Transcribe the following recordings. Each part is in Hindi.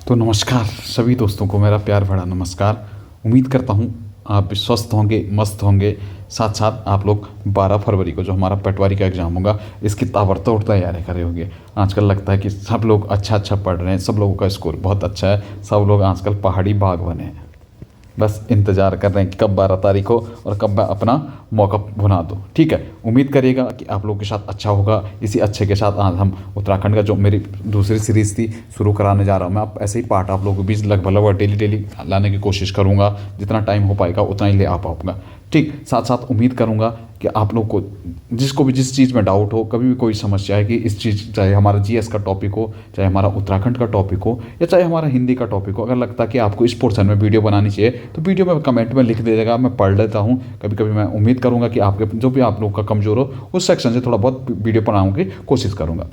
तो नमस्कार सभी दोस्तों को मेरा प्यार भरा नमस्कार। उम्मीद करता हूँ आप स्वस्थ होंगे, मस्त होंगे। साथ साथ आप लोग 12 फरवरी को जो हमारा पटवारी का एग्ज़ाम होगा इसकी ताबड़तोड़ तैयारी कर रहे होंगे। आजकल लगता है कि सब लोग अच्छा पढ़ रहे हैं, सब लोगों का स्कोर बहुत अच्छा है, सब लोग आजकल पहाड़ी बाघ बने हैं। बस इंतज़ार कर रहे हैं कि कब 12 तारीख हो और कब मैं अपना मौका भुना दूँ। ठीक है, उम्मीद करिएगा कि आप लोगों के साथ अच्छा होगा। इसी अच्छे के साथ आज हम उत्तराखंड का जो मेरी दूसरी सीरीज़ थी शुरू कराने जा रहा हूँ। मैं आप ऐसे ही पार्ट आप लोगों के बीच लगभग डेली लाने की कोशिश करूँगा। जितना टाइम हो पाएगा उतना ही ले आ पाऊँगा। ठीक, साथ साथ उम्मीद करूँगा कि आप लोग को जिसको भी जिस चीज़ में डाउट हो, कभी भी कोई समस्या है कि इस चीज़, चाहे हमारा जीएस का टॉपिक हो, चाहे हमारा उत्तराखंड का टॉपिक हो, या चाहे हमारा हिंदी का टॉपिक हो, अगर लगता है कि आपको इस पोर्शन में वीडियो बनानी चाहिए तो वीडियो में कमेंट में लिख दीजिएगा, मैं पढ़ लेता हूँ। कभी कभी मैं उम्मीद करूँगा कि आपके जो भी आप लोग का कमज़ोर हो उस सेक्शन से थोड़ा बहुत वीडियो बनाने की कोशिश करूँगा।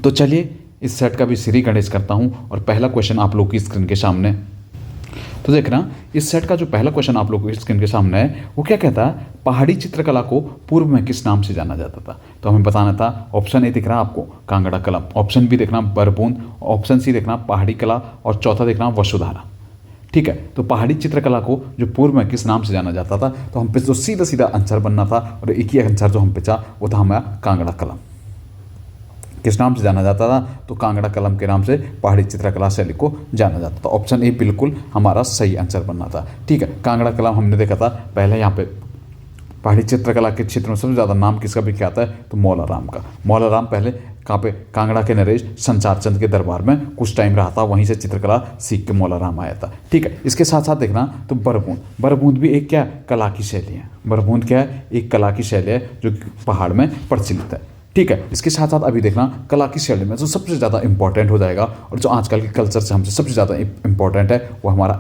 तो चलिए इस सेट का भी सीरीज कंडक्ट करता हूँ और पहला क्वेश्चन आप लोग की स्क्रीन के सामने। तो देखना, इस सेट का जो पहला क्वेश्चन आप लोगों की स्क्रीन के सामने है वो क्या कहता है, पहाड़ी चित्रकला को पूर्व में किस नाम से जाना जाता था। तो हमें बताना था। ऑप्शन ए दिख रहा है आपको कांगड़ा कला, ऑप्शन बी देखना बरबूंद, ऑप्शन सी देखना पहाड़ी कला और चौथा देखना वसुधारा। ठीक है, तो पहाड़ी चित्रकला को जो पूर्व में किस नाम से जाना जाता था, तो हम पे जो सीधा सीधा आंसर बनना था और एक ही आंसर जो हम पे था वो था हमारा कांगड़ा कलम। किस नाम से जाना जाता था, तो कांगड़ा कलम के नाम से पहाड़ी चित्रकला शैली को जाना जाता था। ऑप्शन ए बिल्कुल हमारा सही आंसर बनना था। ठीक है, कांगड़ा कलम हमने देखा था पहले। यहाँ पे पहाड़ी चित्रकला के क्षेत्र में सबसे ज़्यादा नाम किसका भी क्या आता है, तो मौलाराम का। मौलाराम पहले कहाँ पे, कांगड़ा के नरेश संचार चंद के दरबार में कुछ टाइम रहा था, वहीं से चित्रकला सीख के मौलाराम आया था। ठीक है, इसके साथ साथ देखना तो बरबूंद, बरबूंद भी एक क्या कला की शैली है। बरबूंद क्या है, एक कला की शैली है जो पहाड़ में प्रचलित है। ठीक है, इसके साथ साथ अभी देखना कला की शैली में जो सबसे ज़्यादा इंपॉर्टेंट हो जाएगा और जो आजकल के कल्चर से हमसे सबसे ज़्यादा इंपॉर्टेंट है वो हमारा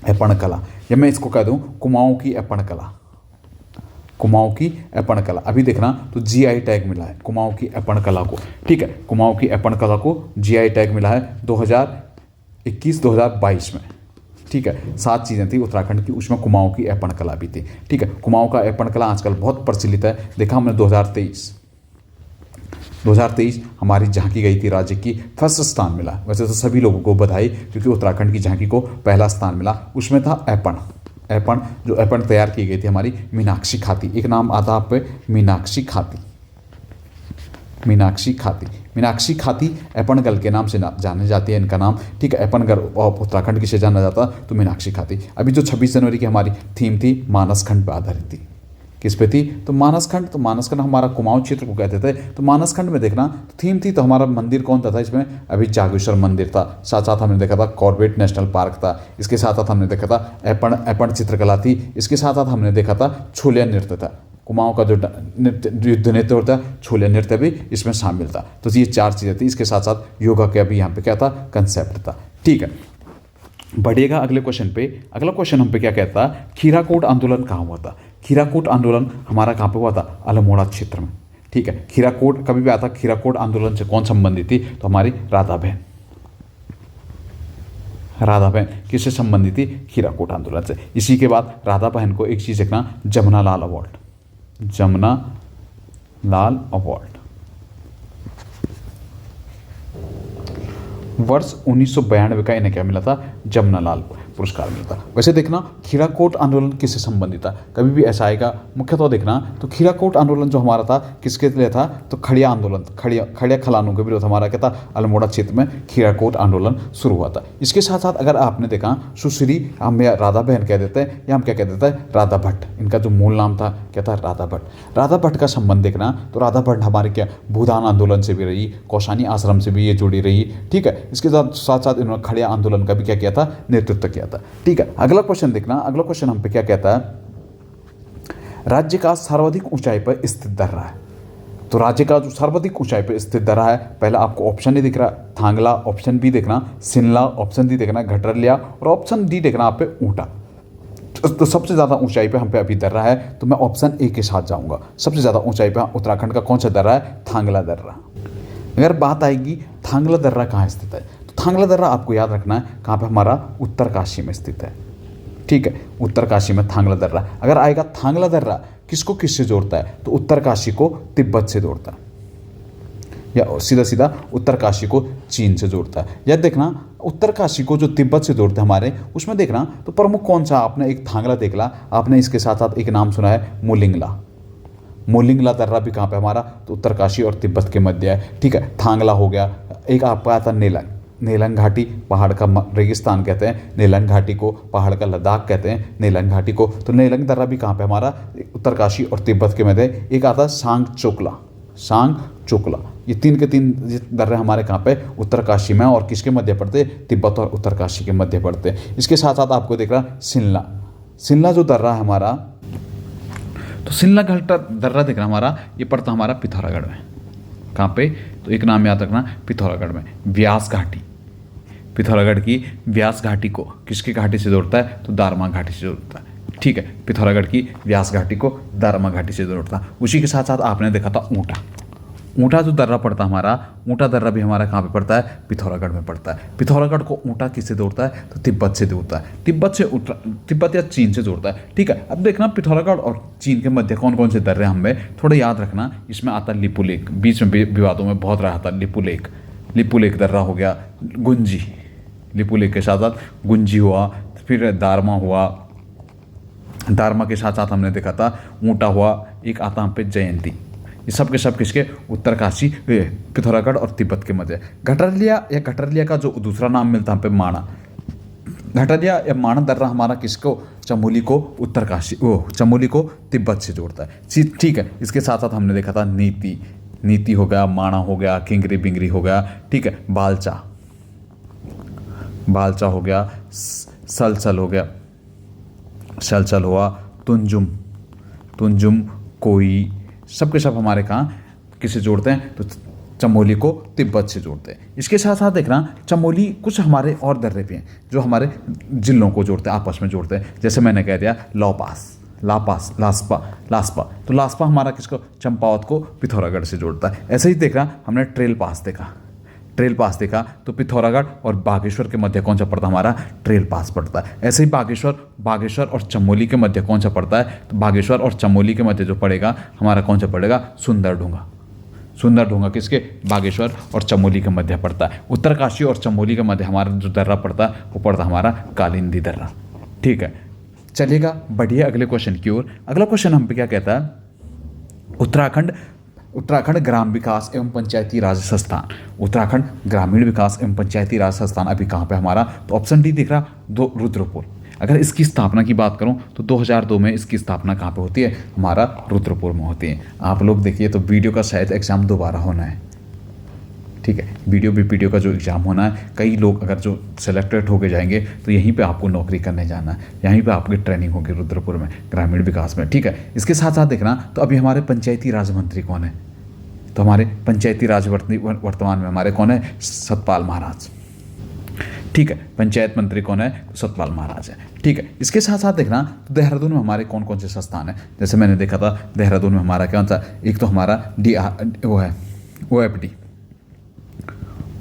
ऐपण कला, या मैं इसको कह दूँ कुमाऊँ की ऐपण कला। कुमाऊँ की ऐपण कला अभी देखना तो जीआई टैग मिला है कुमाऊँ की ऐपण कला को। ठीक है, कुमाऊँ की ऐपण कला को जीआई टैग मिला है 2021-2022 में। ठीक है, 7 चीज़ें थी उत्तराखंड की, उसमें कुमाऊँ की ऐपण कला भी थी। ठीक है, कुमाऊँ का ऐपण कला आजकल बहुत प्रचलित है। देखा हमने 2023 हमारी झांकी गई थी, राज्य की फर्स्ट स्थान मिला। वैसे तो सभी लोगों को बधाई, क्योंकि उत्तराखंड की झांकी को पहला स्थान मिला। उसमें था ऐपण जो ऐपण तैयार की गई थी हमारी मीनाक्षी खाती। एक नाम आता आप पे मीनाक्षी खाती ऐपणगल के नाम से जाने जाती है इनका नाम। ठीक है, ऐपणगल उत्तराखंड किसे जाना जाता तो मीनाक्षी खाती। अभी जो 26 जनवरी की हमारी थीम थी मानस खंड पर आधारित थी। किस पे थी, तो मानस खंड। तो मानस खंड हमारा कुमाऊँ क्षेत्र को कहते थे। तो मानस खंड में देखना तो थीम थी, तो हमारा मंदिर कौन था इसमें, अभी जागेश्वर मंदिर था। साथ साथ हमने देखा था कॉर्बेट नेशनल पार्क था। इसके साथ साथ हमने देखा था ऐपण चित्रकला थी। इसके साथ साथ हमने देखा था छोलिया नृत्य था। कुमाऊँ का जो युद्ध नृत्य होता है, छोलिया नृत्य भी इसमें शामिल था। तो ये 4 चीज़ें थी। इसके साथ साथ योगा का भी यहाँ पे क्या था, कंसेप्ट था। ठीक है, बढ़िएगा अगले क्वेश्चन पे। अगला क्वेश्चन हम पे क्या कहता है, खीराकोट आंदोलन कहाँ हुआ था। खीराकोट आंदोलन हमारा कहाँ पे हुआ था, अल्मोड़ा क्षेत्र में। ठीक है, खीराकोट कभी भी आता, खीराकोट आंदोलन से कौन संबंधित थी, तो हमारी राधा बहन किससे संबंधित थी, खीराकोट आंदोलन से। इसी के बाद राधा बहन को एक चीज़ देखना, जमुना लाल अवार्ड वर्ष 1992 का इन्हें क्या मिला था, जमुना लाल पुरस्कार मिला था। वैसे देखना खीराकोट आंदोलन किससे संबंधित था, कभी भी ऐसा आएगा। मुख्यतः देखना तो खीराकोट आंदोलन जो हमारा था किसके लिए था, तो खड़िया आंदोलन, खड़िया खलानों के विरुद्ध हमारा क्या था, अल्मोड़ा क्षेत्र में खीराकोट आंदोलन शुरू हुआ था। इसके साथ साथ अगर आपने देखा सुश्री, हम राधा बहन कह देते हैं या हम क्या कह देते हैं, राधा भट्ट। इनका जो मूल नाम था क्या था, राधा भट्ट का संबंध देखना तो राधा भट्ट हमारे क्या भूदान आंदोलन से भी रही, कौशानी आश्रम से भी ये जुड़ी रही। ठीक है, इसके साथ साथ इन्होंने खड़िया आंदोलन का भी क्या किया था, नेतृत्व किया था। ठीक है, अगला क्वेश्चन देखना। अगला क्वेश्चन हम पे क्या कहता है, राज्य का सर्वाधिक ऊंचाई पर स्थित दर्रा है। तो राज्य का जो सर्वाधिक ऊंचाई पर स्थित दर्रा है, पहला आपको ऑप्शन ए दिख रहा है थांगला, ऑप्शन बी देखना सिनला, ऑप्शन डी देखना घटरलिया और ऑप्शन डी देखना आप पे ऊंटा। तो सबसे ज़्यादा ऊंचाई पे हम पे अभी दर्रा है, तो मैं ऑप्शन ए के साथ जाऊंगा। सबसे ज़्यादा ऊंचाई पे उत्तराखंड का कौन सा दर्रा है, थांगला दर्रा। अगर बात आएगी थांगला दर्रा कहाँ स्थित है, तो थांगला दर्रा आपको याद रखना है कहाँ पे, हमारा उत्तरकाशी में स्थित है। ठीक है, उत्तरकाशी में थांगला दर्रा। अगर आएगा थांगला दर्रा किसको किससे जोड़ता है, तो उत्तरकाशी को तिब्बत से जोड़ता है। या सीधा सीधा उत्तरकाशी को चीन से जोड़ता है। या देखना उत्तरकाशी को जो तिब्बत से जोड़ते हैं हमारे, उसमें देखना तो प्रमुख कौन सा, आपने एक थांगला देख ला, आपने इसके साथ साथ एक नाम सुना है मोलिंगला। मोलिंगला दर्रा भी कहाँ पे हमारा, तो उत्तरकाशी और तिब्बत के मध्य है। ठीक है, थांगला हो गया। एक आपका आता नेलंग, नेलंग घाटी पहाड़ का रेगिस्तान कहते हैं, नेलंग घाटी को पहाड़ का लद्दाख कहते हैं, नेलंग घाटी को। तो नेलंग दर्रा भी कहाँ पे हमारा, उत्तरकाशी और तिब्बत के मध्य। एक आता है सांग चोकला, सांग चोकला। ये तीन के तीन दर्रे हमारे कहाँ पे, उत्तरकाशी में, और किसके मध्य पड़ते, तिब्बत और उत्तरकाशी के मध्य पड़ते हैं। इसके साथ साथ आपको देख रहा शिमला, शिमला जो दर्रा है हमारा, तो शिमला घाटा दर्रा देख रहा हमारा, ये पड़ता हमारा पिथौरागढ़ में। कहाँ पे, तो एक नाम याद रखना, पिथौरागढ़ में। व्यास घाटी, पिथौरागढ़ की व्यास घाटी को किसकी घाटी से जोड़ता है, तो दारमा घाटी से जोड़ता है। ठीक है, पिथौरागढ़ की व्यास घाटी को दारमा घाटी से जोड़ता है। उसी के साथ साथ आपने देखा था ऊँटा, ऊँटा जो दर्रा पड़ता है हमारा, ऊँटा दर्रा भी हमारा कहाँ पे पड़ता है, पिथौरागढ़ में पड़ता है। पिथौरागढ़ को ऊँटा किससे जोड़ता है, तो तिब्बत से जोड़ता है, तिब्बत या चीन से जोड़ता है। ठीक है, अब देखना पिथौरागढ़ और चीन के मध्य कौन कौन से दर्रे हमें थोड़ा याद रखना। इसमें आता है लिपू लेक, बीच में विवादों में बहुत रहा था लिपू लेक। लिपू लेक दर्रा हो गया, गुंजी, लिपू लेक के साथ साथ गुंजी हुआ, फिर दारमा हुआ, दारमा के साथ साथ हमने देखा था ऊँटा हुआ, एक आता हम पे जयंती। ये सब के सब किसके, उत्तरकाशी, पिथौरागढ़ और तिब्बत के मध्य। घटरलिया या घटरलिया का जो दूसरा नाम मिलता है हम पे माणा, घटरलिया या माणा दर्रा हमारा किसको, चमोली को उत्तरकाशी, चमोली को तिब्बत से जोड़ता है। ठीक है, इसके साथ साथ हमने देखा था नीति, नीति हो गया, माणा हो गया, किंगरी बिंगरी हो गया। ठीक है, बालचा, बालचा हो गया, सलसल हो गया, सलसल हुआ, तुंजुम, तुंजुम कोई, सब के सब हमारे कहाँ किसे जोड़ते हैं, तो चमोली को तिब्बत से जोड़ते हैं। इसके साथ साथ देखना चमोली कुछ हमारे और दर्रे भी हैं जो हमारे जिलों को जोड़ते हैं, आपस में जोड़ते हैं। जैसे मैंने कह दिया लौपास, लापास, लास्पा, लास्पा, तो लास्पा हमारा किसको, चंपावत को पिथौरागढ़ से जोड़ता है। ऐसे ही देखना हमने ट्रेल पास देखा, ट्रेल पास देखा, तो पिथौरागढ़ और बागेश्वर के मध्य कौन सा पड़ता है, हमारा ट्रेल पास पड़ता है। ऐसे ही बागेश्वर और चमोली के मध्य कौन सा पड़ता है, तो बागेश्वर और चमोली के मध्य जो पड़ेगा हमारा कौन सा पड़ेगा, सुंदरढूंगा। सुंदरढूंगा किसके, बागेश्वर और चमोली के मध्य पड़ता है। उत्तरकाशी और चमोली के मध्य हमारा जो दर्रा पड़ता है वो पड़ता है हमारा कालिंदी दर्रा। ठीक है, चलिएगा बढ़िए अगले क्वेश्चन की ओर। अगला क्वेश्चन हम पे क्या कहता है, उत्तराखंड ग्राम विकास एवं पंचायती राज संस्थान, उत्तराखंड ग्रामीण विकास एवं पंचायती राज संस्थान अभी कहाँ पे हमारा, तो ऑप्शन डी दिख रहा, रुद्रपुर। अगर इसकी स्थापना की बात करूं तो 2002 में इसकी स्थापना कहाँ पे होती है, हमारा रुद्रपुर में होती है। आप लोग देखिए, तो वीडियो का शायद एग्जाम दोबारा होना है। ठीक है, वीडियो का जो एग्ज़ाम होना है, कई लोग अगर जो सेलेक्टेड होके जाएंगे तो यहीं पे आपको नौकरी करने जाना है, यहीं पे आपकी ट्रेनिंग होगी रुद्रपुर में, ग्रामीण विकास में। ठीक है, इसके साथ साथ देखना, तो अभी हमारे पंचायती राज मंत्री कौन है, तो हमारे पंचायती राज वर्तमान में हमारे कौन है, सतपाल महाराज। ठीक है, पंचायत मंत्री कौन है, तो सतपाल महाराज है। ठीक है, इसके साथ साथ देखना, तो देहरादून में हमारे कौन कौन से संस्थान है। जैसे मैंने देखा था देहरादून में हमारा कौन सा, एक तो हमारा वो है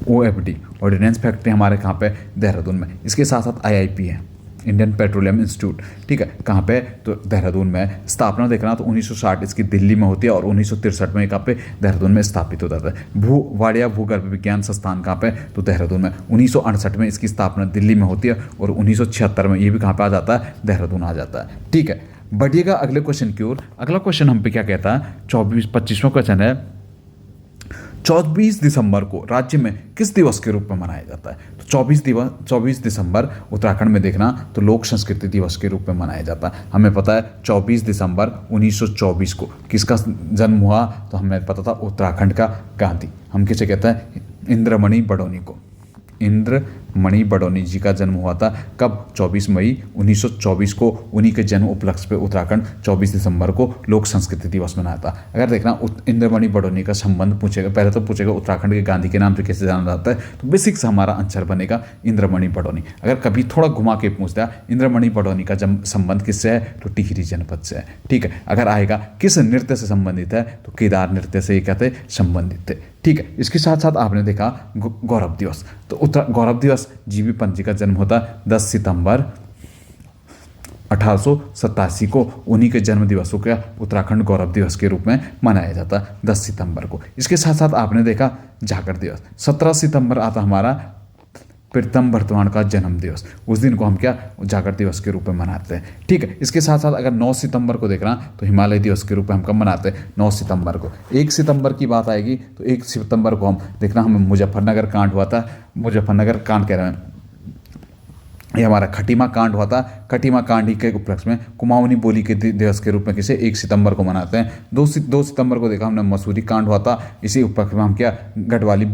OFD ऑर्डिनेंस फैक्ट्री हमारे कहाँ पे, देहरादून में। इसके साथ साथ IIP है, इंडियन पेट्रोलियम इंस्टीट्यूट। ठीक है, कहाँ पे, तो देहरादून में। स्थापना देखना तो 1960 इसकी दिल्ली में होती है और 1963 में कहाँ पे, देहरादून में स्थापित होता था। वाडिया भूगर्भ विज्ञान संस्थान कहाँ पे, तो देहरादून में। 1968 में इसकी स्थापना दिल्ली में होती है और 1976 में ये भी कहाँ पे आ जाता है, देहरादून आ जाता है। ठीक है, बढ़िएगा अगले क्वेश्चन की ओर। अगला क्वेश्चन हम पे क्या कहता है, 25वां क्वेश्चन है, 24 दिसंबर को राज्य में किस दिवस के रूप में मनाया जाता है। तो 24 दिसंबर उत्तराखंड में देखना, तो लोक संस्कृति दिवस के रूप में मनाया जाता है। हमें पता है 24 दिसंबर 1924 को किसका जन्म हुआ, तो हमें पता था उत्तराखंड का गांधी। हम किसे कहते हैं, इंद्रमणि बडौनी को। इंद्रमणि बडौनी जी का जन्म हुआ था कब, 24 मई 1924 को। उन्हीं के जन्म उपलक्ष्य पे उत्तराखंड 24 दिसंबर को लोक संस्कृति दिवस मनाया था। अगर देखना इंद्रमणि बडौनी का संबंध पूछेगा, पहले तो पूछेगा उत्तराखंड के गांधी के नाम से कैसे जाना जाता है, तो बेसिक से हमारा आंसर बनेगा इंद्रमणि बडौनी। अगर कभी थोड़ा घुमा के पूछता इंद्रमणि बडौनी का संबंध किससे है, तो टिहरी जनपद से है। ठीक है, अगर आएगा किस नृत्य से संबंधित है, तो केदार नृत्य से ये कहते संबंधित थे। ठीक है, इसके साथ साथ आपने देखा गौरव दिवस, तो गौरव दिवस जीबी पंत जी का जन्म होता 10 सितंबर 1887 को उन्हीं के जन्म दिवसों का उत्तराखंड गौरव दिवस के रूप में मनाया जाता 10 सितंबर को। इसके साथ साथ आपने देखा जागर दिवस, 17 सितंबर आता हमारा प्रीतम वर्तमान का जन्म दिवस, उस दिन को हम क्या जागर दिवस के रूप में मनाते हैं। ठीक है, इसके साथ साथ अगर 9 सितंबर को देखना तो हिमालय दिवस के रूप में हम कब मनाते हैं, 9 सितंबर को। 1 सितंबर की बात आएगी तो 1 सितंबर को हम देखना हमें मुजफ्फरनगर कांड हुआ था, मुजफ्फरनगर कांड कह रहे हैं, ये हमारा खटीमा कांड हुआ था। खटीमा कांड ही के उपलक्ष्य में कुमाऊनी बोली के दिवस के रूप में किसे 1 सितंबर को मनाते हैं। 2 सितंबर को देखा हमने मसूरी कांड हुआ था, इसी उपलक्ष्य में हम क्या गढ़वाली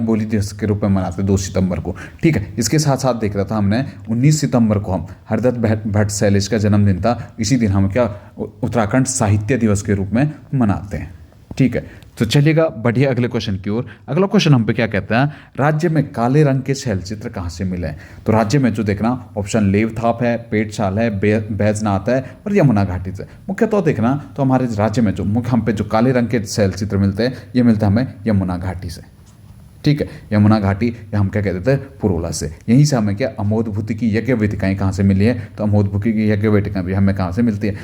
बोली दिवस के रूप में मनाते हैं 2 सितंबर को। ठीक है, इसके साथ साथ देख रहा था हमने 19 सितंबर को हम हरदत्त भट्ट शैलेश का जन्मदिन था, इसी दिन हम क्या उत्तराखंड साहित्य दिवस के रूप में मनाते हैं। ठीक है, तो चलिएगा बढ़िया अगले क्वेश्चन की ओर। अगला क्वेश्चन हम पे क्या कहता है, राज्य में काले रंग के शैलचित्र कहाँ से मिले हैं। तो राज्य में जो देखना ऑप्शन लेवथाप है, पेटशाल है, बैजनाथ है और यमुना घाटी से। मुख्यतः देखना तो हमारे राज्य में जो मुख्य हम पे जो काले रंग के शैलचित्र मिलते हैं ये मिलते हैं हमें यमुना घाटी से। ठीक है, यमुना घाटी या हम क्या कहते थे पुरोला से। यहीं से हमें क्या अमोदभूति की यज्ञ वेदिकाएँ कहाँ से मिली है, तो अमोदभूति की यज्ञ वेदिकाएँ भी हमें कहाँ से मिलती है,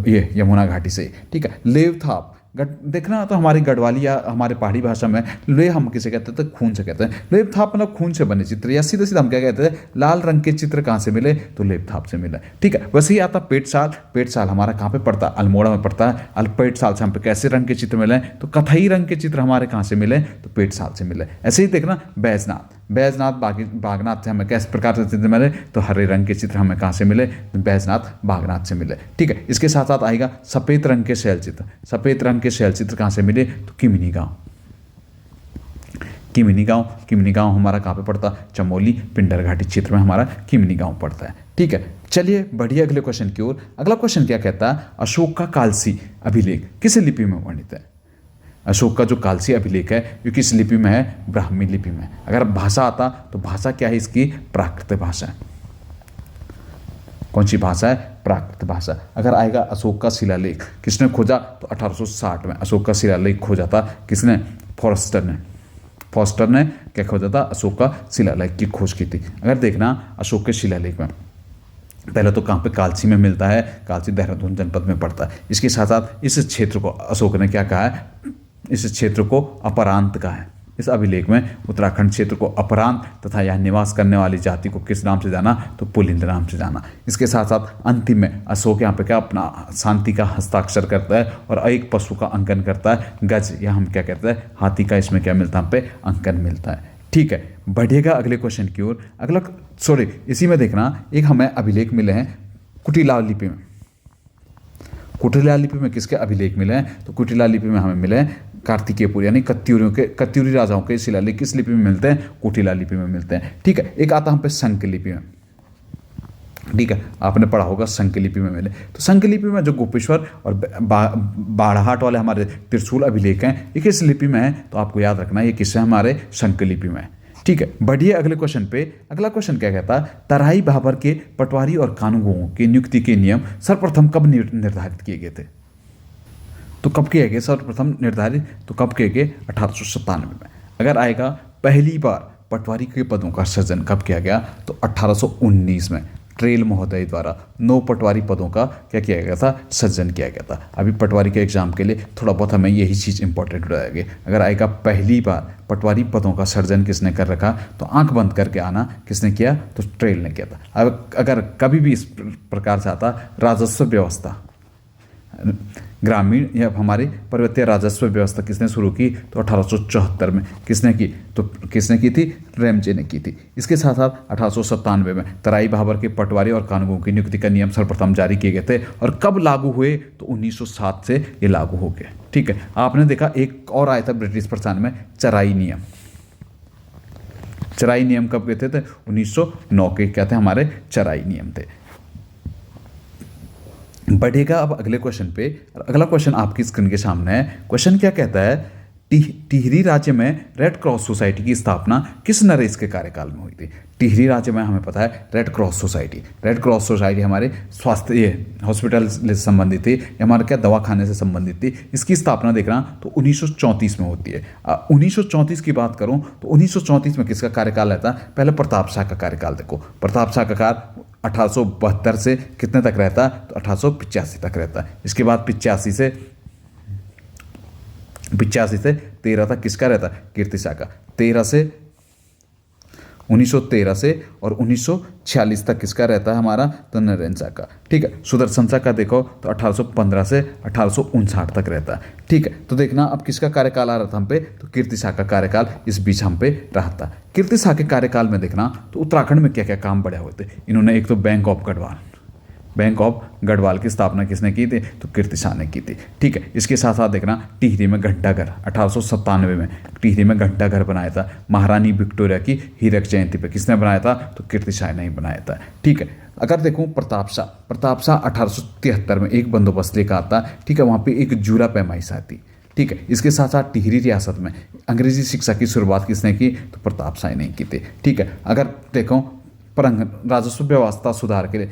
ये यमुना घाटी से। ठीक है, लेवथाप देखना तो हमारी गढ़वाली या हमारे पहाड़ी भाषा में ले हम किसे कहते थे, खून से कहते हैं। लेपथाप मतलब खून से बने चित्र, या सीधे सीधे हम क्या कहते हैं लाल रंग के चित्र कहाँ से मिले, तो लेपथाप से मिले। ठीक है, वैसे ही आता पेटशाल। पेटशाल हमारा कहाँ पे पड़ता है, अल्मोड़ा में पड़ता है। पेटशाल से हम पे कैसे रंग के चित्र मिले, तो कथई रंग के चित्र हमारे कहाँ से मिले, तो पेटशाल से मिले। ऐसे ही देखना बैजनाथ, बागनाथ से हमें किस प्रकार से चित्र मिले, तो हरे रंग के चित्र हमें कहाँ से मिले, बैजनाथ बागनाथ से मिले। ठीक है, इसके साथ साथ आएगा सफेद रंग के शैलचित्र। सफेद रंग के शैलचित्र कहाँ से मिले, तो किमिनी गांव हमारा कहाँ पे पड़ता, चमोली पिंडर घाटी क्षेत्र में हमारा किमिनी गांव पड़ता है। ठीक है, चलिए बढ़िया अगले क्वेश्चन की ओर। अगला क्वेश्चन क्या कहता है, अशोक का कालसी अभिलेख किस लिपि में वर्णित है। अशोक का जो कालसी अभिलेख है ये किस लिपि में है, ब्राह्मी लिपि में। अगर भाषा आता तो भाषा क्या है इसकी, प्राकृत भाषा है। कौन सी भाषा है, प्राकृत भाषा। अगर आएगा अशोक का शिलालेख किसने खोजा, तो 1860 में अशोक का शिलालेख खोजा था किसने, फॉस्टर ने क्या खोजा था, अशोक का शिलालेख की खोज की थी। अगर देखना अशोक के शिलालेख में पहले तो कहाँ पे कालसी में मिलता है, कालसी देहरादून जनपद में पड़ता है। इसके साथ साथ इस क्षेत्र को अशोक ने क्या कहा है, इस क्षेत्र को अपरांत कहा है। इस अभिलेख में उत्तराखंड क्षेत्र को अपरांत तथा यहाँ निवास करने वाली जाति को किस नाम से जाना, तो पुलिंद नाम से जाना। इसके साथ साथ अंतिम में अशोक यहाँ पे क्या अपना शांति का हस्ताक्षर करता है और एक पशु का अंकन करता है, गज या हम क्या कहते हैं हाथी का, इसमें क्या मिलता है हम पे अंकन मिलता है। ठीक है, बढ़िएगा अगले क्वेश्चन की ओर। इसी में देखना एक हमें अभिलेख मिले हैं कुटिला लिपि में। कुटिला लिपि में किसके अभिलेख मिले हैं, तो कुटिला लिपि में हमें मिले हैं कार्तिकेयपुर यानी कत्यूरी राजाओं के शिलालेख किस लिपि में मिलते हैं, कुटिला लिपि में मिलते हैं। ठीक है, एक आता हम पे शंख लिपि में। ठीक है, आपने पढ़ा होगा शंख लिपि में मिले। तो शंख लिपि में जो गोपेश्वर और बाड़ाहाट वाले हमारे त्रिशूल अभिलेख हैं ये किस लिपि में है, तो आपको याद रखना ये किससे हमारे शंख लिपि में है। ठीक है, बढ़िए अगले क्वेश्चन पे। अगला क्वेश्चन क्या कहता है, तराई भाबर के पटवारी और कानूनगोओं की नियुक्ति के नियम सर्वप्रथम कब निर्धारित किए गए थे, तो कब किए गए सर्वप्रथम निर्धारित, तो कब किए गए 1897 में। अगर आएगा पहली बार पटवारी के पदों का सृजन कब किया गया, तो 1819 में ट्रेल महोदय द्वारा 9 पटवारी पदों का क्या किया गया था, सृजन किया गया था। अभी पटवारी के एग्जाम के लिए थोड़ा बहुत हमें यही चीज़ इंपॉर्टेंट हो जाएगी। अगर आएगा पहली बार पटवारी पदों का सृजन किसने कर रखा, तो आंख बंद करके आना किसने किया, तो ट्रेल ने किया था। अब अगर कभी भी इस प्रकार से आता राजस्व व्यवस्था ग्रामीण या हमारी पर्वतीय राजस्व व्यवस्था किसने शुरू की, तो 1874 में किसने की, तो किसने की थी, रैमजे ने की थी। इसके साथ साथ 1897 में तराई भाबर के पटवारी और कानूनगोओं की नियुक्ति का नियम सर्वप्रथम जारी किए गए थे। और कब लागू हुए, तो 1907 से ये लागू हो गए। ठीक है, आपने देखा एक और आया था ब्रिटिश प्रशासन में चराई नियम। चराई नियम कब कहते थे, 1909 के क्या थे हमारे चराई नियम थे। बढ़ेगा अब अगले क्वेश्चन पे। अगला क्वेश्चन आपकी स्क्रीन के सामने है। क्वेश्चन क्या कहता है, टिहरी राज्य में रेड क्रॉस सोसाइटी की स्थापना किस नरेश के कार्यकाल में हुई थी। टिहरी राज्य में हमें पता है रेड क्रॉस सोसाइटी हमारे स्वास्थ्य हॉस्पिटल से संबंधित थी, हमारे क्या दवाखाने से संबंधित थी। इसकी स्थापना देखना तो 1934 में होती है। 1934 की बात करूं तो 1934 में किसका कार्यकाल रहता है, पहले प्रताप शाह का कार्यकाल देखो। प्रताप शाह का 1872 से कितने तक रहता है, तो 1885 तक रहता है। इसके बाद 85 से 13 तक किसका रहता है, कीर्ति शाह का। 1913 से और 1946 तक किसका रहता है हमारा, तो नरेंद्र शाह का। ठीक है, सुदर्शन शाह का देखो तो 1815 से 1859 तक रहता है। ठीक है, तो देखना अब किसका कार्यकाल आ रहा था हम पे, तो कीर्ति शाह का कार्यकाल इस बीच हम पे रहा था। कीर्ति शाह के कार्यकाल में देखना तो उत्तराखंड में क्या क्या काम बढ़े हुए थे। इन्होंने एक तो बैंक ऑफ गढ़वाल की स्थापना किसने की थी, तो कीर्ति शाह ने की थी। ठीक है, इसके साथ साथ देखना टिहरी में घंटाघर 1897 में टिहरी में घंटाघर बनाया था। महारानी विक्टोरिया की हीरक जयंती पे किसने बनाया था, तो कीर्ति शाह ने ही बनाया था। ठीक है, अगर देखूं प्रताप शाह 1873 में एक बंदोबस्त लेकर आता। ठीक है, वहाँ पे एक जूरा पैमाइश आती। ठीक है, इसके साथ साथ टिहरी रियासत में अंग्रेजी शिक्षा की शुरुआत किसने की, तो प्रताप शाह ने की थी। ठीक है, अगर देखो राजस्व व्यवस्था सुधार के लिए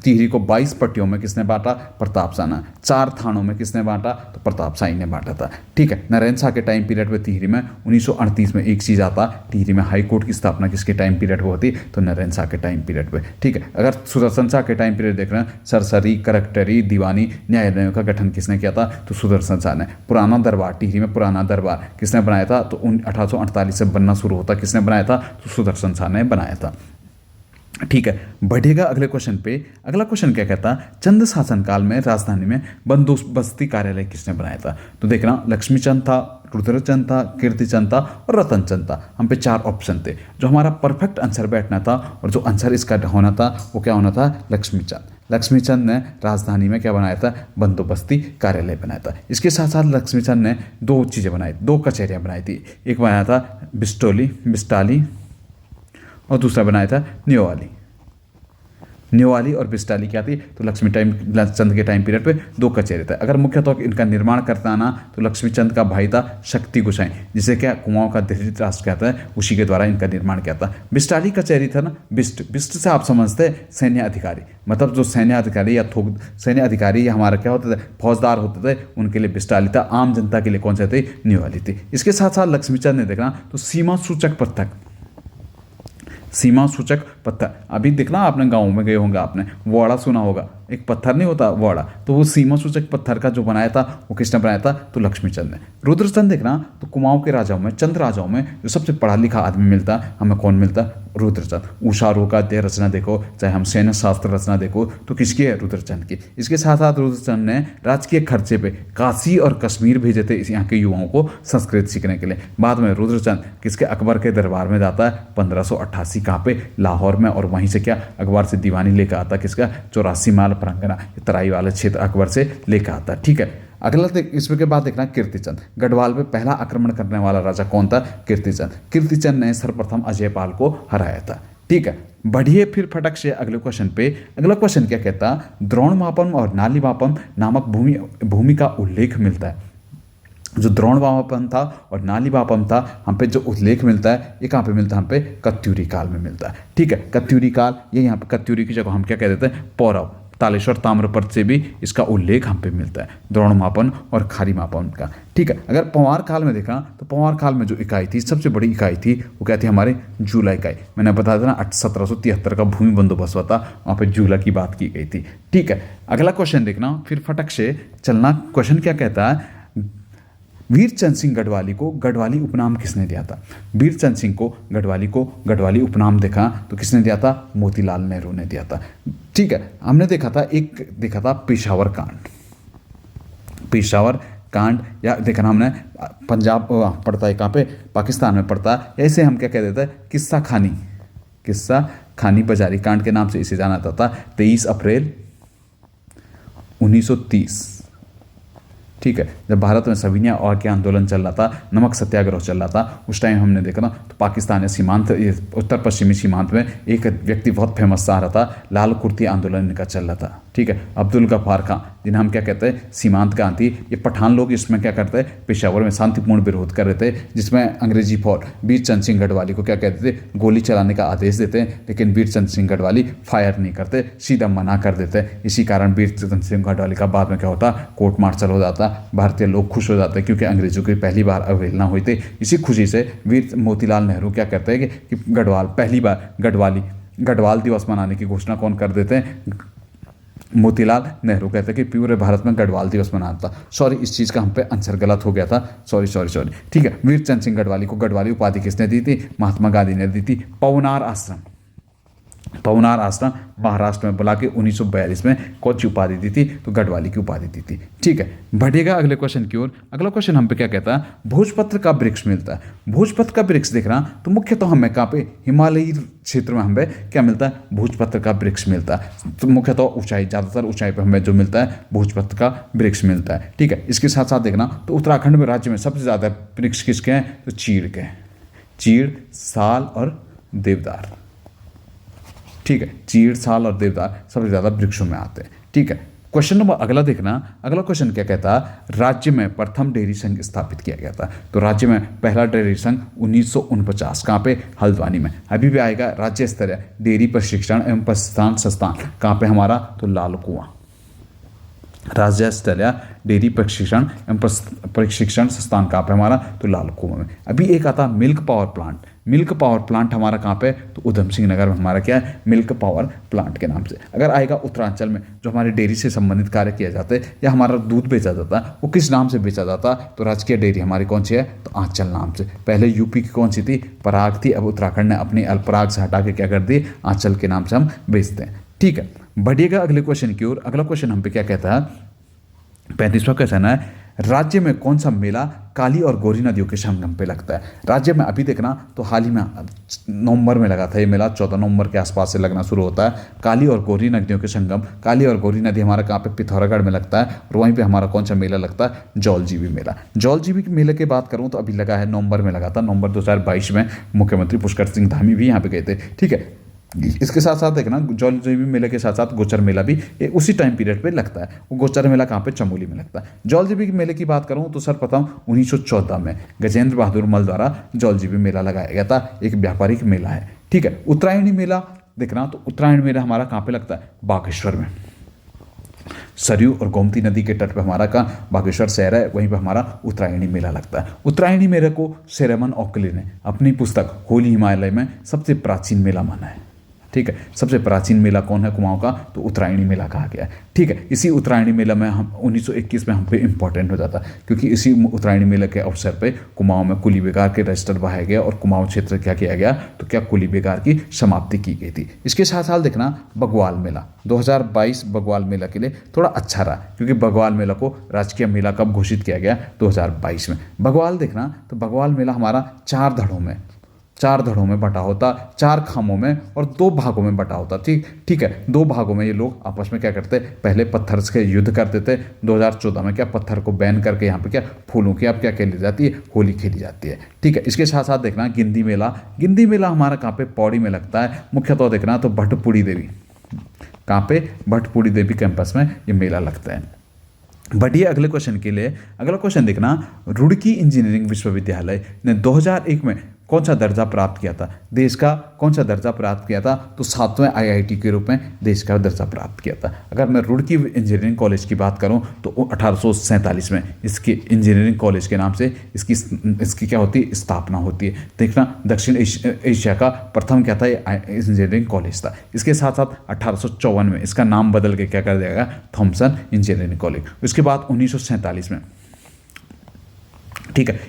टिहरी को 22 पट्टियों में किसने बांटा, प्रताप शाह ने। 4 थानों में किसने बांटा, तो प्रताप शाह ने बांटा था। ठीक है, नरेंद्र शाह के टाइम पीरियड में टिहरी में 1938 में एक चीज़ आता, टिहरी में हाई कोर्ट की स्थापना किसके टाइम पीरियड में होती, तो नरेंद्र शाह के टाइम पीरियड में। ठीक है, अगर सुदर्शन शाह के टाइम पीरियड देख रहे हैं, सरसरी, कलेक्टरी, दीवानी न्यायालयों का गठन किसने किया था, तो सुदर्शन शाह ने। पुराना दरबार टिहरी में पुराना दरबार किसने बनाया था, तो 1848 से बनना शुरू होता, किसने बनाया था, तो सुदर्शन शाह ने बनाया था। ठीक है, बढ़ेगा अगले क्वेश्चन पे। अगला क्वेश्चन क्या कहता है, चंद शासनकाल में राजधानी में बंदोबस्ती कार्यालय किसने बनाया था। तो देखना लक्ष्मीचंद था, रुद्रचंद था, कीर्तिचंद था और रतनचंद था। हम पे 4 ऑप्शन थे। जो हमारा परफेक्ट आंसर बैठना था और जो आंसर इसका होना था वो क्या होना था, लक्ष्मीचंद ने राजधानी में क्या बनाया था, बंदोबस्ती कार्यालय बनाया था। इसके साथ साथ लक्ष्मीचंद ने 2 चीज़ें बनाई, 2 कचहरियाँ बनाई थी। एक बनाया था बिस्टाली और दूसरा बनाया था न्योवाली और बिस्टाली क्या थी, तो लक्ष्मीचंद के टाइम पीरियड पे 2 कचहरी था। अगर मुख्य तौर इनका निर्माण करता ना तो लक्ष्मीचंद का भाई था शक्ति गोसाई, जिसे क्या कुमाऊं का धृतराष्ट्र कहता है, उसी के द्वारा इनका निर्माण किया था। बिस्टाली कचहरी था ना, बिस्ट से आप समझते हैं सैन्य अधिकारी, मतलब जो सैन्य अधिकारी या हमारा क्या होते थे, फौजदार होते थे, उनके लिए बिस्टाली था। आम जनता के लिए कौन सा थी, न्योवाली थी। इसके साथ साथ लक्ष्मीचंद ने देखना तो सीमा सूचक पत्थर, अभी देखना आपने गाँव में गए होंगे, आपने वाड़ा सुना होगा, एक पत्थर नहीं होता वाड़ा, तो वो सीमा सूचक पत्थर का जो बनाया था वो किसने बनाया था, तो लक्ष्मीचंद ने। रुद्रचंद देखना तो कुमाऊं के राजाओं में, चंद राजाओं में जो सबसे पढ़ा लिखा आदमी मिलता हमें कौन मिलता, रुद्रचंद। उषा का अध्याय रचना देखो, चाहे हम सैन्य शास्त्र रचना देखो तो किसकी है, रुद्रचंद की। इसके साथ साथ रुद्रचंद ने राजकीय खर्चे पे काशी और कश्मीर भेजे थे यहाँ के युवाओं को संस्कृत सीखने के लिए। बाद में रुद्रचंद किसके, अकबर के दरबार में जाता है 1588 कहाँ पे, लाहौर में, और वहीं से क्या अकबर से दीवानी लेकर आता किसका, 84 माल परगना तराई वाले क्षेत्र अकबर से लेकर आता। ठीक है, अगला इसमें के बाद देखना कीर्तिचंद, गढ़वाल पे पहला आक्रमण करने वाला राजा कौन था, कीर्तिचंद ने सर्वप्रथम अजयपाल को हराया था। ठीक है, बढ़िए फिर फटक से अगले क्वेश्चन पे। अगला क्वेश्चन क्या कहता, द्रोणमापन और नालीमापन नामक भूमि का उल्लेख मिलता है। जो द्रोणमापन था और नालीमापन था, हम पे जो उल्लेख मिलता है ये कहाँ पे मिलता है, हम पे कत्यूरी काल में मिलता है। ठीक है, कत्यूरी काल, ये यहाँ पे कत्यूरी की जगह हम क्या कह देते हैं, पौरव, तालेश्वर ताम्रपत्र से भी इसका उल्लेख हम पे मिलता है, द्रोणमापन और खारीमापन का। ठीक है, अगर पंवार काल में देखा तो पंवार काल में जो इकाई थी, सबसे बड़ी इकाई थी, वो क्या थी, हमारे जूला इकाई। मैंने बताया था ना 1773 का भूमि बंदोबस्त हुआ था, वहाँ पे जूला की बात की गई थी। ठीक है, अगला क्वेश्चन देखना फिर फटक से चलना। क्वेश्चन क्या कहता है, वीरचंद सिंह गढ़वाली को गढ़वाली उपनाम किसने दिया था। वीरचंद सिंह को गढ़वाली उपनाम देखा तो किसने दिया था, मोतीलाल नेहरू ने दिया था। ठीक है, हमने देखा था पेशावर कांड या देखना हमने पंजाब पढ़ता है कहाँ पे, पाकिस्तान में पढ़ता है, ऐसे हम क्या कह देते हैं, किस्सा खानी बाजारी कांड के नाम से इसे जाना जाता था। 23 अप्रैल 1930, ठीक है, जब भारत में सविनय और के आंदोलन चल रहा था, नमक सत्याग्रह चल रहा था, उस टाइम हमने देखा ना तो पाकिस्तान या सीमांत, उत्तर पश्चिमी सीमांत में एक व्यक्ति बहुत फेमस सा रहा था, लाल कुर्ती आंदोलन का चल रहा था। ठीक है, अब्दुल गफ्फार खां, जिन्हें हम क्या कहते हैं, सीमांत क्रांति, ये पठान लोग इसमें क्या करते हैं, पेशावर में शांतिपूर्ण विरोध कर रहे थे, जिसमें अंग्रेजी फौज वीरचंद सिंह गढ़वाली को क्या कहते थे, गोली चलाने का आदेश देते हैं, लेकिन वीरचंद सिंह गढ़वाली फायर नहीं करते, सीधा मना कर देते। इसी कारण वीरचंद सिंह गढ़वाली का बाद में क्या होता, कोर्ट मार्शल हो जाता, भारतीय लोग खुश हो जाते हैं क्योंकि अंग्रेजों की पहली बार अवहेलना हुई थी। इसी खुशी से वीर मोतीलाल नेहरू क्या कहते हैं कि गढ़वाली गढ़वाल दिवस मनाने की घोषणा कौन कर देते हैं? मोतीलाल नेहरू कहते हैं कि पूरे भारत में गढ़वाल दिवस मनाना था। सॉरी, इस चीज़ का हम पे आंसर गलत हो गया था, सॉरी सॉरी सॉरी। ठीक है, वीर चंद सिंह गढ़वाली को गढ़वाली उपाधि किसने दी थी? महात्मा गांधी ने दी थी। पवनार आश्रम, पवनार आश्रम महाराष्ट्र में बुला के 1942 में कौन सी उपाधि दी थी? तो गढ़वाली की उपाधि दी थी। ठीक है, बढ़ेगा अगले क्वेश्चन की ओर। अगला क्वेश्चन हम पे क्या कहता है? भोजपत्र का वृक्ष मिलता है। भोजपत्र का वृक्ष देखना तो मुख्यतः हमें कहाँ पे? हिमालयी क्षेत्र में हमें क्या मिलता है? भोजपत्र का वृक्ष मिलता है। तो मुख्यतः ऊंचाई, ज़्यादातर ऊंचाई पर हमें जो मिलता है भोजपत्र का वृक्ष मिलता है। ठीक है, इसके साथ साथ देखना तो उत्तराखंड में राज्य में सबसे ज़्यादा वृक्ष किसके हैं? तो चीड़ के हैं। चीड़, साल और देवदार। ठीक है, चीड़, साल और देवदार सबसे ज़्यादा वृक्षों में आते हैं। ठीक है, क्वेश्चन नंबर अगला देखना। अगला क्वेश्चन क्या कहता है? राज्य में प्रथम डेयरी संघ स्थापित किया गया था। तो राज्य में पहला डेयरी संघ 1949 कहाँ पे? हल्द्वानी में। अभी भी आएगा राज्य स्तरीय डेयरी प्रशिक्षण एवं प्रशिक्षण संस्थान कहाँ पे हमारा? तो लाल कुआं। राज्य स्तरीय डेयरी प्रशिक्षण एवं प्रशिक्षण संस्थान कहाँ पे हमारा? तो लाल कुआं में। अभी एक आता milk power plant. Milk power plant हमारा कहाँ पे? तो उधम सिंह नगर में हमारा क्या है? मिल्क पावर प्लांट के नाम से। अगर आएगा उत्तरांचल में जो हमारे डेयरी से संबंधित कार्य किए जाते हैं या हमारा दूध बेचा जाता है वो किस नाम से बेचा जाता? तो राजकीय डेयरी हमारी कौन सी है? तो आंचल नाम से। पहले यूपी की कौन सी थी? पराग थी। अब उत्तराखंड ने अपनी अल्पराग से हटा के क्या कर दी? आंचल के नाम से हम बेचते हैं। ठीक है, बढ़िएगा अगले क्वेश्चन की ओर। अगला क्वेश्चन हम पे क्या कहता है? 35वां क्वेश्चन है, राज्य में कौन सा मेला काली और गौरी नदियों के संगम पे लगता है? राज्य में अभी देखना तो हाल ही में नवंबर में लगा था ये मेला, 14 नवंबर के आसपास से लगना शुरू होता है। काली और गौरी नदियों के संगम, काली और गौरी नदी हमारा कहाँ पे? पिथौरागढ़ में लगता है। और वहीं पे हमारा कौन सा मेला लगता है? जौलजीबी मेला। जौलजीबी के मेले की बात करूँ तो अभी लगा है, नवंबर में लगा था, नवंबर 2022 में। मुख्यमंत्री पुष्कर सिंह धामी भी यहाँ पे गए थे। ठीक है, इसके साथ साथ देखना जौलजीबी मेले के साथ साथ गोचर मेला भी उसी टाइम पीरियड पे लगता है। वो गोचर मेला कहाँ पे? चमोली में लगता है। जौलजीबी के मेले की बात करूँ तो सर्वप्रथम 1914 में गजेंद्र बहादुर मल द्वारा जौलजीबी मेला लगाया गया था। एक व्यापारिक मेला है। ठीक है, उत्तरायणी मेला देखना तो उत्तरायण मेला हमारा कहाँ पे लगता है? बागेश्वर में। सरयू और गोमती नदी के तट पर हमारा कहाँ? बागेश्वर शहर है, वहीं पर हमारा उत्तरायणी मेला लगता है। उत्तरायणी मेले को सेरेमन ऑकले ने अपनी पुस्तक होली हिमालय में सबसे प्राचीन मेला माना है। ठीक है, सबसे प्राचीन मेला कौन है कुमाऊं का? तो उत्तरायणी मेला कहा गया है। ठीक है, इसी उत्तरायणी मेला में हम 1921 में हम पे इंपॉर्टेंट हो जाता है क्योंकि इसी उत्तरायणी मेले के अवसर पे कुमाऊं में कुली बेगार के रजिस्टर बहाया गया और कुमाऊं क्षेत्र क्या किया गया? तो क्या कुली बेगार की समाप्ति की गई थी। इसके साथ साथ देखना बगवाल मेला 2022 बगवाल मेला के लिए थोड़ा अच्छा रहा क्योंकि बगवाल मेला को राजकीय मेला कब घोषित किया गया? 2022 में। बगवाल देखना तो बगवाल मेला हमारा 4 धड़ों में बटा होता, 4 खामों में और 2 भागों में बटा होता। ठीक है, 2 भागों में ये लोग आपस में क्या करते? पहले पत्थर से युद्ध करते थे। 2014 में क्या पत्थर को बैन करके यहाँ पे क्या फूलों की अब क्या खेली जाती है? होली खेली जाती है। ठीक है, इसके साथ साथ देखना गिंदी मेला हमारा कहाँ पे? पौड़ी में लगता है। मुख्यतः देखना तो भट्टपुड़ी देवी, कहाँ पे? भट्टपुड़ी देवी कैंपस में ये मेला लगता है। बढ़िए अगले क्वेश्चन के लिए। अगला क्वेश्चन देखना, रुड़की इंजीनियरिंग विश्वविद्यालय ने 2001 में कौन सा दर्जा प्राप्त किया था? देश का कौन सा दर्जा प्राप्त किया था? तो 7वें आईआईटी के रूप में देश का दर्जा प्राप्त किया था। अगर मैं रुड़की इंजीनियरिंग कॉलेज की बात करूं तो 1847 में इसके इंजीनियरिंग कॉलेज के नाम से इसकी क्या होती है? स्थापना होती है। देखना दक्षिण एशिया का प्रथम क्या था? ये इंजीनियरिंग कॉलेज था। इसके साथ साथ 1854 में इसका नाम बदल के क्या कर दिया गया? Thomson engineering college. उसके बाद 1947 में ठीक है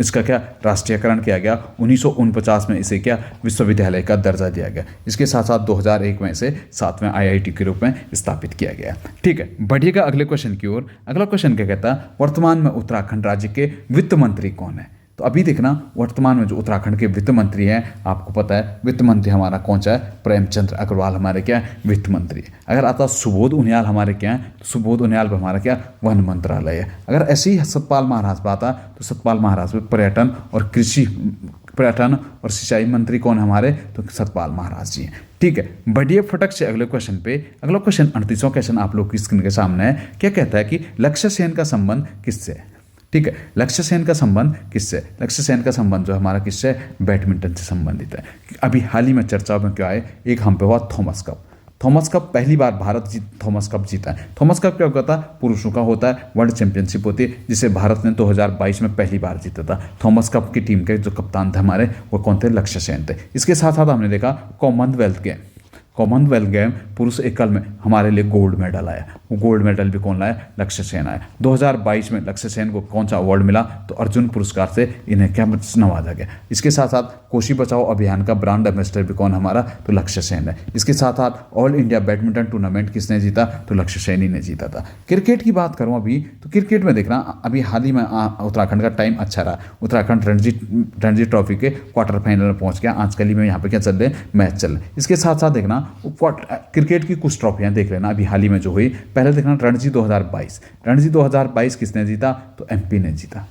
इसका क्या राष्ट्रीयकरण किया गया। 1949 में इसे क्या विश्वविद्यालय का दर्जा दिया गया। इसके साथ साथ 2001 में इसे 7वें आईआईटी के रूप में स्थापित किया गया। ठीक है, बढ़िएगा अगले क्वेश्चन की ओर। अगला क्वेश्चन क्या कहता है? वर्तमान में उत्तराखंड राज्य के वित्त मंत्री कौन है? तो अभी देखना वर्तमान में जो उत्तराखंड के वित्त मंत्री हैं, आपको पता है वित्त मंत्री हमारा कौन सा है? प्रेमचंद्र अग्रवाल हमारे क्या वित्त मंत्री है। अगर आता सुबोध उनियाल हमारे क्या है? तो सुबोध उनियाल हमारा क्या वन मंत्रालय है। अगर ऐसे ही सतपाल महाराज बात आता तो सतपाल महाराज में पर्यटन और सिंचाई मंत्री कौन हमारे? तो सतपाल महाराज जी हैं। ठीक है, बढ़िए फटक से अगले क्वेश्चन पे। अगला क्वेश्चन 38वां क्वेश्चन आप लोग की स्क्रीन के सामने है। क्या कहता है कि लक्ष्य सेन का संबंध किससे है? ठीक है, लक्ष्य सेन का संबंध किससे? लक्ष्य सेन का संबंध जो हमारा किससे? बैडमिंटन से संबंधित है। अभी हाल ही में चर्चा में क्या है? एक हम पे हुआ थॉमस कप। थॉमस कप पहली बार भारत थॉमस कप जीता है। थॉमस कप क्या होता है, पुरुषों का होता है, वर्ल्ड चैंपियनशिप होती है, जिसे भारत ने 2022 में पहली बार जीता था। थॉमस कप की टीम के जो कप्तान थे हमारे, वो कौन थे, लक्ष्य सेन थे। इसके साथ साथ हमने देखा कॉमनवेल्थ गेम पुरुष एकल में हमारे लिए गोल्ड मेडल आया। वो गोल्ड मेडल भी कौन लाया, लक्ष्य सेन आया। 2022 में लक्ष्य सेन को कौन सा अवार्ड मिला, तो अर्जुन पुरस्कार से इन्हें क्या नवाजा गया। इसके साथ साथ कोशी बचाओ अभियान का ब्रांड एम्बेसडर भी कौन हमारा, तो लक्ष्य सेन है। इसके साथ साथ ऑल इंडिया बैडमिंटन टूर्नामेंट किसने जीता, तो लक्ष्य सेन ही ने जीता था। क्रिकेट की बात करूँ अभी, तो क्रिकेट में देखना अभी हाल ही में उत्तराखंड का टाइम अच्छा रहा। उत्तराखंड रणजी ट्रॉफी के क्वार्टर फाइनल में पहुंच गया। आजकल ही में यहाँ पे क्या चल रहे हैं, मैच चल रहे हैं। इसके साथ साथ देखना क्रिकेट की कुछ ट्रॉफियां देख लेना अभी हाल ही में जो हुई। पहले देखना रणजी 2022 किसने जीता, तो एमपी ने जीता।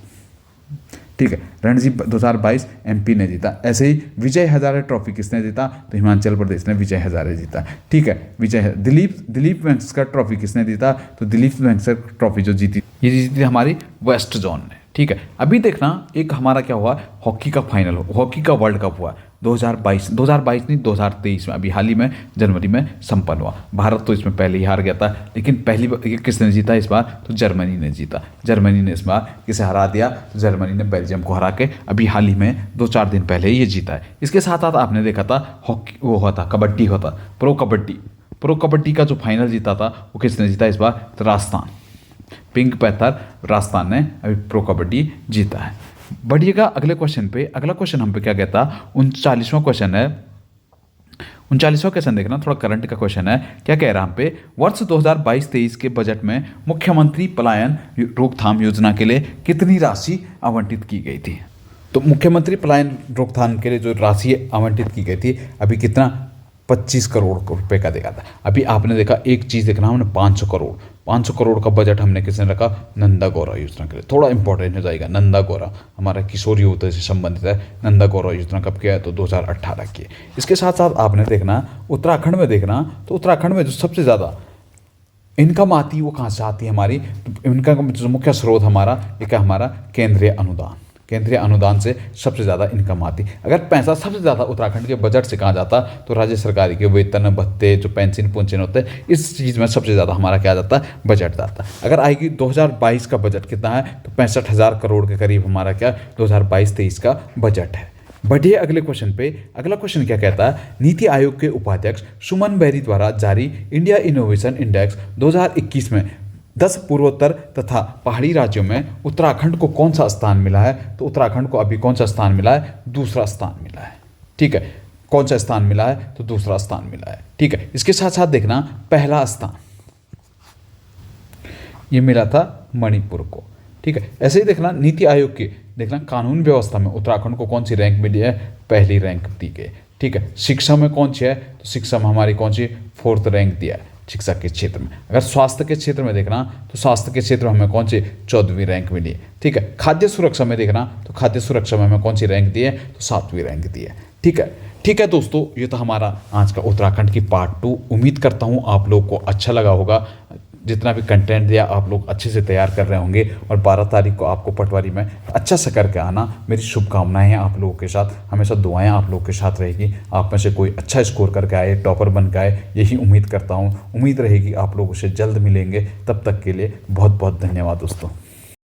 ठीक है, रणजी 2022 एमपी ने जीता। ऐसे ही विजय हजारे ट्रॉफी किसने जीता, तो हिमाचल प्रदेश ने विजय हजारे जीता। ठीक है, दिलीप वेंकसर ट्रॉफी किसने जीता, तो दिलीप वेंकसर ट्रॉफी जो जीती, ये जीती हमारी वेस्ट जोन ने। ठीक है, अभी देखना एक हमारा क्या हुआ, हॉकी का फाइनल, हॉकी का वर्ल्ड कप हुआ 2022 नहीं 2023 में, अभी हाल ही में जनवरी में संपन्न हुआ। भारत तो इसमें पहले ही हार गया था, लेकिन पहली बार किसने जीता इस बार, तो जर्मनी ने जीता। जर्मनी ने इस बार किसे हरा दिया, तो जर्मनी ने बेल्जियम को हरा के अभी हाल ही में 2-4 दिन पहले ये जीता है। इसके साथ साथ आपने देखा था हॉकी वो होता, कबड्डी होता, प्रो कबड्डी का जो फाइनल जीता था वो किसने जीता इस बार, तो राजस्थान, पिंक पैंथर राजस्थान ने अभी प्रो कबड्डी जीता है। बढ़िएगा अगले क्वेश्चन पे। अगला क्वेश्चन हम पे क्या कहता, 39वां क्वेश्चन है। 39वां क्वेश्चन देखना, थोड़ा करंट का क्वेश्चन है। क्या कह रहा हम पे, वर्ष 2022-23 के बजट में मुख्यमंत्री पलायन रोकथाम योजना के लिए कितनी राशि आवंटित की गई थी। तो मुख्यमंत्री पलायन रोकथाम के लिए जो राशि आवंटित की गई थी, अभी कितना, 25 करोड़ रुपए का देखा था। अभी आपने देखा एक चीज़ देखना, हमने 500 करोड़ का बजट हमने किसने रखा, नंदा गौरा योजना के लिए। थोड़ा इंपॉर्टेंट हो जाएगा, नंदा गौरा हमारा किशोरी योजना से संबंधित है। नंदा गौरा योजना कब किया है, तो 2018 की है। इसके साथ साथ आपने देखना उत्तराखंड में देखना, तो उत्तराखंड में जो सबसे ज़्यादा इनकम आती है वो कहाँ से आती है हमारी, इनका जो मुख्य स्रोत हमारा एक है हमारा केंद्रीय अनुदान से सबसे ज़्यादा इनकम आती। अगर पैसा सबसे ज़्यादा उत्तराखंड के बजट से कहाँ जाता, तो राज्य सरकारी के वेतन भत्ते जो पेंशन होते हैं, इस चीज़ में सबसे ज़्यादा हमारा क्या जाता है, बजट जाता है। अगर आएगी 2022 का बजट कितना है, तो 65,000 करोड़ के करीब हमारा क्या 2022-23 का बजट है। बढ़िए अगले क्वेश्चन पे। अगला क्वेश्चन क्या कहता है, नीति आयोग के उपाध्यक्ष सुमन बेरी द्वारा जारी इंडिया इनोवेशन इंडेक्स 2021 में 10 पूर्वोत्तर तथा पहाड़ी राज्यों में उत्तराखंड को कौन सा स्थान मिला है, तो उत्तराखंड को अभी कौन सा स्थान मिला है, दूसरा स्थान मिला है। ठीक है, कौन सा स्थान मिला है, तो दूसरा स्थान मिला है। ठीक है, इसके साथ साथ देखना पहला स्थान ये मिला था मणिपुर को। ठीक है, ऐसे ही देखना नीति आयोग की देखना कानून व्यवस्था में उत्तराखंड को कौन सी रैंक मिली है, पहली रैंक दी गई। ठीक है, शिक्षा में कौन सी है, तो शिक्षा में हमारी कौन सी 4th रैंक दिया है शिक्षा के क्षेत्र में। अगर स्वास्थ्य के क्षेत्र में देखना, तो स्वास्थ्य के क्षेत्र में हमें कौन सी 14वीं रैंक मिली है। ठीक है, खाद्य सुरक्षा में देखना, तो खाद्य सुरक्षा में हमें कौन सी रैंक दी है, तो 7वीं रैंक दी है। ठीक है दोस्तों, ये तो हमारा आज का उत्तराखंड की पार्ट 2। उम्मीद करता हूँ आप लोग को अच्छा लगा होगा। जितना भी कंटेंट दिया आप लोग अच्छे से तैयार कर रहे होंगे, और 12 तारीख को आपको पटवारी में अच्छा से करके आना। मेरी शुभकामनाएं हैं आप लोगों के साथ, हमेशा दुआएं आप लोगों के साथ रहेगी। आप में से कोई अच्छा स्कोर करके आए, टॉपर बन के आए, यही उम्मीद करता हूं। उम्मीद रहेगी आप लोगों से जल्द मिलेंगे। तब तक के लिए बहुत बहुत धन्यवाद दोस्तों।